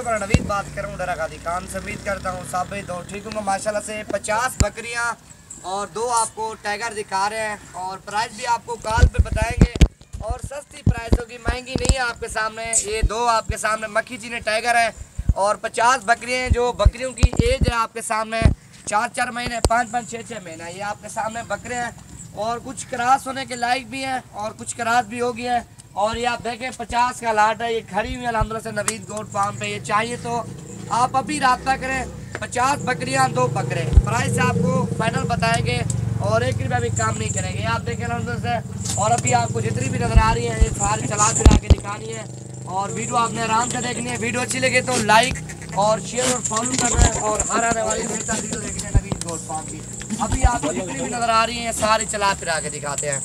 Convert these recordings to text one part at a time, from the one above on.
तुम्हारा नवीद बात कर रहा हूँ डरा गादी खान से। उम्मीद करता हूँ साबित और ठीक हूँ माशाल्लाह से। 50 बकरियाँ और 2 आपको टाइगर दिखा रहे हैं और प्राइस भी आपको कॉल पे बताएंगे और सस्ती प्राइस होगी, महंगी नहीं है आपके सामने। ये 2 आपके सामने मक्खी चीनी टाइगर है और 50 बकरियाँ हैं जो बकरियों की एज है आपके सामने 4-4 महीने 5-5 6-6 महीना। ये आपके सामने बकरे हैं और कुछ क्रॉस होने के लायक भी हैं और कुछ क्रॉस भी हो गई हैं। और ये आप देखें 50 का लाट है, ये खड़ी हुई है अल्हम्दुलिल्लाह से नवीद गोट फार्म पे। ये चाहिए तो आप अभी रब्ता करें। 50 बकरियां 2 बकरे, प्राइस आपको फाइनल बताएंगे और 1 रुपया भी काम नहीं करेंगे। आप देखें अल्हम्दुलिल्लाह से। और अभी आपको जितनी भी नज़र आ रही है ये सारी चला फिरा के दिखानी है और वीडियो आपने आराम से देखनी है। वीडियो अच्छी लगे तो लाइक और शेयर और फॉलो करना है और हर आने वाली बेहतर वीडियो देखनी है नवीद गोट फार्म की। अभी आपको जितनी भी नज़र आ रही है सारी चला फिरा के दिखाते हैं।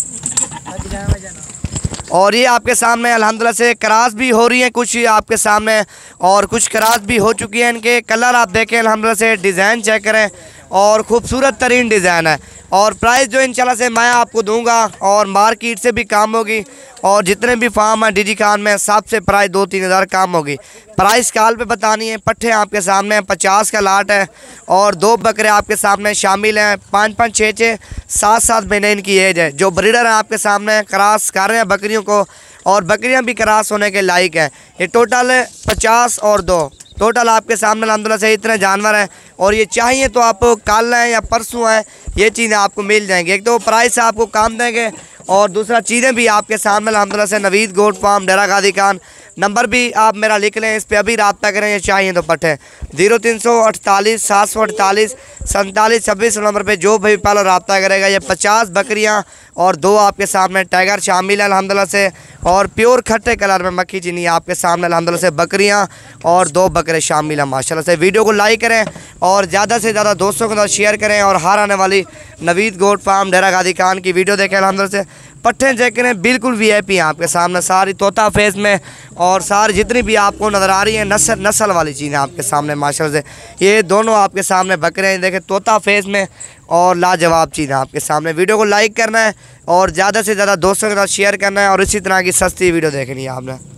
और ये आपके सामने अल्हम्दुलिल्लाह से क्रॉस भी हो रही है कुछ आपके सामने और कुछ क्रॉस भी हो चुकी है। इनके कलर आप देखें अल्हम्दुलिल्लाह से, डिज़ाइन चेक करें और ख़ूबसूरत तरीन डिज़ाइन है। और प्राइस जो इंशाल्लाह से मैं आपको दूंगा और मार्केट से भी काम होगी और जितने भी फार्म हैं डीजी खान में सबसे प्राइस 2-3 हज़ार काम होगी। प्राइस कॉल पे बतानी है। पट्ठे आपके सामने 50 का लाट है और 2 बकरे आपके सामने शामिल हैं। 5-5 6-6 7-7 महीने इनकी एज है। जो ब्रीडर हैं आपके सामने क्रॉस कर रहे हैं बकरियों को और बकरियां भी क्रॉस होने के लायक हैं। ये टोटल 50 और 2 टोटल आपके सामने अल्हम्दुलिल्लाह से इतने जानवर हैं। और ये चाहिए तो आप कल हैं या परसों हैं ये चीज़ें आपको मिल जाएंगी। एक तो प्राइस आपको काम देंगे और दूसरा चीज़ें भी आपके सामने अल्हम्दुलिल्लाह से। नवीद गोट फार्म डेरा गादी खान, नंबर भी आप मेरा लिख लें, इस पर अभी रब्ता करें। ये चाहिए तो पट्टे 0348 748 47 26 नंबर पे जो भी पहले रब्ता करेगा। ये 50 बकरियां और 2 आपके सामने टाइगर शामिल है अल्हम्दुलिल्लाह से। और प्योर खट्टे कलर में मक्खी चीनी आपके सामने अल्हम्दुलिल्लाह से बकरियां और 2 बकरे शामिल हैं माशाल्लाह से। वीडियो को लाइक करें और ज़्यादा से ज़्यादा दोस्तों के साथ शेयर करें और हर आने वाली नवीद गोट फार्म डेरा गादी खान की वीडियो देखें अल्हम्दुलिल्लाह से। पट्ठे चेक करें बिल्कुल VIP हैं आपके सामने सारी तोता फेस में और सारी जितनी भी आपको नज़र आ रही है नस्ल वाली चीज़ें आपके सामने माशाल्लाह से। ये दोनों आपके सामने बकरे हैं देखें तोता फेस में और लाजवाब चीज़ें आपके सामने। वीडियो को लाइक करना है और ज़्यादा से ज़्यादा दोस्तों के साथ शेयर करना है और इसी तरह की सस्ती वीडियो देखनी है आपने।